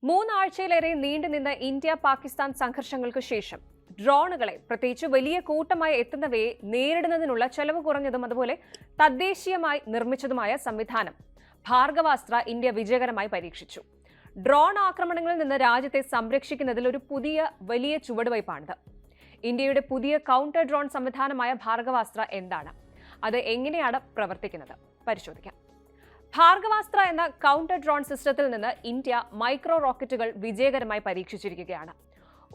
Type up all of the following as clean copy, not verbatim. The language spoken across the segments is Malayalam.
മൂന്നാഴ്ചയിലേറെ നീണ്ടുനിന്ന ഇന്ത്യ പാകിസ്ഥാൻ സംഘർഷങ്ങൾക്ക് ശേഷം ഡ്രോണുകളെ പ്രത്യേകിച്ച് വലിയ കൂട്ടമായി എത്തുന്നവയെ നേരിടുന്നതിനുള്ള ചെലവ് കുറഞ്ഞതും അതുപോലെ തദ്ദേശീയമായി നിർമ്മിച്ചതുമായ സംവിധാനം ഭാർഗവാസ്ത്ര ഇന്ത്യ വിജയകരമായി പരീക്ഷിച്ചു. ഡ്രോൺ ആക്രമണങ്ങളിൽ നിന്ന് രാജ്യത്തെ സംരക്ഷിക്കുന്നതിൽ ഒരു വലിയ ചുവടുവയ്പാണിത്. ഇന്ത്യയുടെ പുതിയ കൗണ്ടർ ഡ്രോൺ സംവിധാനമായ ഭാർഗവാസ്ത്ര എന്താണ്, അത് എങ്ങനെയാണ് പ്രവർത്തിക്കുന്നത് പരിശോധിക്കാം. ഭാർഗവാസ്ത്ര എന്ന കൗണ്ടർ ഡ്രോൺ സിസ്റ്റത്തിൽ നിന്ന് ഇന്ത്യ മൈക്രോ റോക്കറ്റുകൾ വിജയകരമായി പരീക്ഷിച്ചിരിക്കുകയാണ്.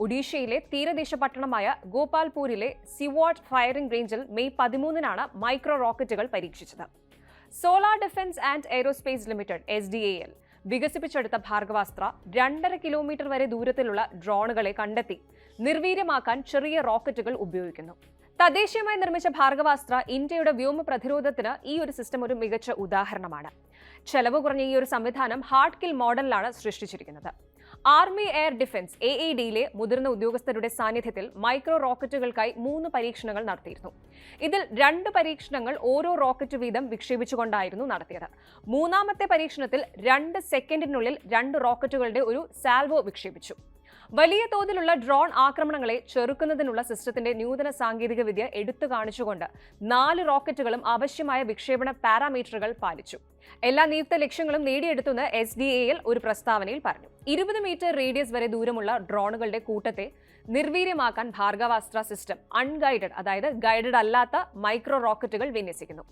ഒഡീഷയിലെ തീരദേശ പട്ടണമായ ഗോപാൽപൂരിലെ സിവാട്ട് ഫയറിംഗ് റേഞ്ചിൽ മെയ് 13-നാണ് മൈക്രോ റോക്കറ്റുകൾ പരീക്ഷിച്ചത്. Solar defence and aerospace limited SDAL വികസിപ്പിച്ചെടുത്ത ഭാർഗവാസ്ത്ര 2.5 കിലോമീറ്റർ വരെ ദൂരത്തിലുള്ള ഡ്രോണുകളെ കണ്ടെത്തി നിർവീര്യമാക്കാൻ ചെറിയ റോക്കറ്റുകൾ ഉപയോഗിക്കുന്നു. തദ്ദേശീയമായി നിർമ്മിച്ച ഭാർഗവാസ്ത്ര ഇന്ത്യയുടെ വ്യോമ പ്രതിരോധത്തിന് ഈ ഒരു സിസ്റ്റം ഒരു മികച്ച ഉദാഹരണമാണ്. ചെലവ് കുറഞ്ഞ ഈ ഒരു സംവിധാനം ഹാർഡ് കിൽ മോഡലിലാണ് സൃഷ്ടിച്ചിരിക്കുന്നത്. ആർമി എയർ ഡിഫൻസ് AADയിലെ മുതിർന്ന ഉദ്യോഗസ്ഥരുടെ സാന്നിധ്യത്തിൽ മൈക്രോ റോക്കറ്റുകൾക്കായി 3 പരീക്ഷണങ്ങൾ നടത്തിയിരുന്നു. ഇതിൽ 2 പരീക്ഷണങ്ങൾ ഓരോ റോക്കറ്റ് വീതം വിക്ഷേപിച്ചുകൊണ്ടായിരുന്നു നടത്തിയത്. മൂന്നാമത്തെ പരീക്ഷണത്തിൽ 2 സെക്കൻഡിനുള്ളിൽ 2 റോക്കറ്റുകളുടെ ഒരു സാൽവോ വിക്ഷേപിച്ചു. വലിയ തോതിലുള്ള ഡ്രോൺ ആക്രമണങ്ങളെ ചെറുക്കുന്നതിനുള്ള സിസ്റ്റത്തിന്റെ നൂതന സാങ്കേതിക വിദ്യ എടുത്തു കാണിച്ചുകൊണ്ട് 4 റോക്കറ്റുകളും ആവശ്യമായ വിക്ഷേപണ പാരാമീറ്ററുകൾ പാലിച്ചു. എല്ലാ നിയുക്ത ലക്ഷ്യങ്ങളും നേടിയെടുത്തുവെന്ന് SDAL ഒരു പ്രസ്താവനയിൽ പറഞ്ഞു. 20 മീറ്റർ റേഡിയസ് വരെ ദൂരമുള്ള ഡ്രോണുകളുടെ കൂട്ടത്തെ നിർവീര്യമാക്കാൻ ഭാർഗവാസ്ത്ര സിസ്റ്റം അൺഗൈഡഡ്, അതായത് ഗൈഡഡ് അല്ലാത്ത മൈക്രോ റോക്കറ്റുകൾ വിന്യസിക്കുന്നു.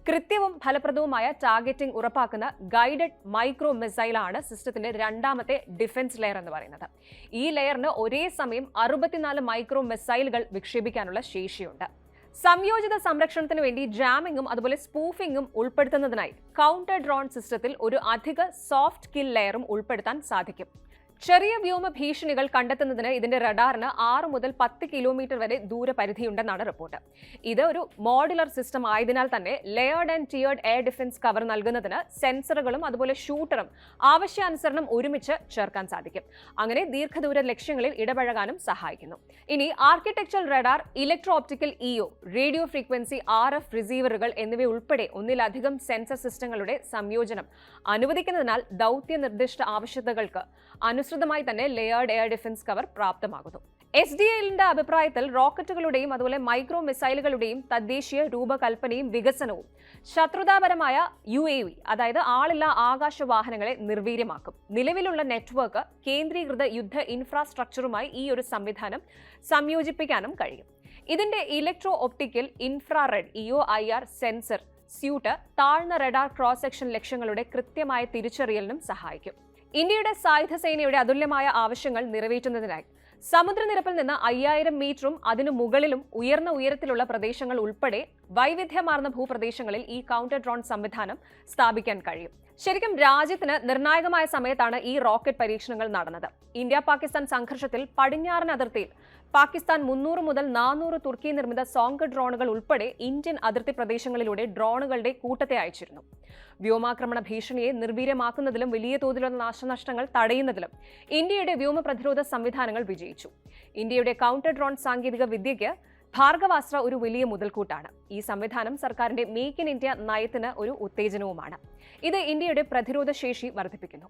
കൃത്യവും ഫലപ്രദവുമായ ടാർഗറ്റിംഗ് ഉറപ്പാക്കുന്ന ഗൈഡഡ് മൈക്രോ മിസൈലാണ് സിസ്റ്റത്തിന്റെ രണ്ടാമത്തെ ഡിഫൻസ് ലെയർ എന്ന് പറയുന്നത്. ഈ ലെയറിന് ഒരേ സമയം 64 മൈക്രോ മിസൈലുകൾ വിക്ഷേപിക്കാനുള്ള ശേഷിയുണ്ട്. സംയോജിത സംരക്ഷണത്തിന് വേണ്ടി ജാമിങ്ങും അതുപോലെ സ്പൂഫിംഗും ഉൾപ്പെടുത്തുന്നതിനായി കൗണ്ടർ ഡ്രോൺ സിസ്റ്റത്തിൽ ഒരു അധിക സോഫ്റ്റ് കിൽ ലെയറും ഉൾപ്പെടുത്താൻ സാധിക്കും. ചെറിയ വ്യോമ ഭീഷണികൾ കണ്ടെത്തുന്നതിന് ഇതിന്റെ റഡാറിന് 6 മുതൽ 10 കിലോമീറ്റർ വരെ ദൂരപരിധിയുണ്ടെന്നാണ് റിപ്പോർട്ട്. ഇത് ഒരു മോഡുലർ സിസ്റ്റം ആയതിനാൽ തന്നെ layered and tiered air defence cover നൽകുന്നതിന് സെൻസറുകളും അതുപോലെ ഷൂട്ടറും ആവശ്യാനുസരണം ഒരുമിച്ച് ചേർക്കാൻ സാധിക്കും. അങ്ങനെ ദീർഘദൂര ലക്ഷ്യങ്ങളിൽ ഇടപഴകാനും സഹായിക്കുന്നു. ഇനി architecture radar, electro optical EO, radio frequency RF റിസീവറുകൾ എന്നിവയുൾപ്പെടെ ഒന്നിലധികം സെൻസർ സിസ്റ്റങ്ങളുടെ സംയോജനം അനുവദിക്കുന്നതിനാൽ ദൗത്യ നിർദ്ദിഷ്ട ആവശ്യകതകൾക്ക് അനുസൃതമായി തന്നെ ലെയർഡ് എയർ ഡിഫൻസ് കവർ പ്രാപ്തമാകുന്നു. SDALന്റെ അഭിപ്രായത്തിൽ റോക്കറ്റുകളുടെയും അതുപോലെ മൈക്രോ മിസൈലുകളുടെയും തദ്ദേശീയ രൂപകൽപ്പനയും വികസനവും ശത്രുതാപരമായ UAV, അതായത് ആളില്ലാ ആകാശ വാഹനങ്ങളെ നിർവീര്യമാക്കും. നിലവിലുള്ള നെറ്റ്വർക്ക് കേന്ദ്രീകൃത യുദ്ധ ഇൻഫ്രാസ്ട്രക്ചറുമായി ഈ ഒരു സംവിധാനം സംയോജിപ്പിക്കാനും കഴിയും. ഇതിന്റെ electro optical, infrared EO/IR sensor suite താഴ്ന്ന റഡാർ ക്രോസ് സെക്ഷൻ ലക്ഷ്യങ്ങളുടെ കൃത്യമായ തിരിച്ചറിയലിനും സഹായിക്കും. ഇന്ത്യയുടെ സായുധ സേനയുടെ അതുല്യമായ ആവശ്യങ്ങൾ നിറവേറ്റുന്നതിനായി സമുദ്രനിരപ്പിൽ നിന്ന് 5000 മീറ്ററും അതിനു മുകളിലും ഉയർന്ന ഉയരത്തിലുള്ള പ്രദേശങ്ങൾ ഉൾപ്പെടെ വൈവിധ്യമാർന്ന ഭൂപ്രദേശങ്ങളിൽ ഈ കൗണ്ടർ ഡ്രോൺ സംവിധാനം സ്ഥാപിക്കാൻ കഴിയും. ശരിക്കും രാജ്യത്തിന് നിർണായകമായ സമയത്താണ് ഈ റോക്കറ്റ് പരീക്ഷണങ്ങൾ നടന്നത്. ഇന്ത്യ പാകിസ്ഥാൻ സംഘർഷത്തിൽ പടിഞ്ഞാറൻ അതിർത്തിയിൽ പാകിസ്ഥാൻ 300 മുതൽ 400 തുർക്കി നിർമ്മിത സോങ്ക് ഡ്രോണുകൾ ഉൾപ്പെടെ ഇന്ത്യൻ അതിർത്തി പ്രദേശങ്ങളിലൂടെ ഡ്രോണുകളുടെ കൂട്ടത്തെ അയച്ചിരുന്നു. വ്യോമാക്രമണ ഭീഷണിയെ നിർവീര്യമാക്കുന്നതിലും വലിയ തോതിലുള്ള നാശനഷ്ടങ്ങൾ തടയുന്നതിലും ഇന്ത്യയുടെ വ്യോമ പ്രതിരോധ സംവിധാനങ്ങൾ വിജയിച്ചു. ഇന്ത്യയുടെ കൗണ്ടർ ഡ്രോൺ സാങ്കേതിക വിദ്യയ്ക്ക് ഭാർഗവാസ്ത്ര ഒരു വലിയ മുതൽക്കൂട്ടാണ്. ഈ സംവിധാനം സർക്കാരിന്റെ മേക്ക് ഇൻ ഇന്ത്യ നയത്തിന് ഒരു ഉത്തേജനവുമാണ്. ഇത് ഇന്ത്യയുടെ പ്രതിരോധ ശേഷി വർദ്ധിപ്പിക്കുന്നു.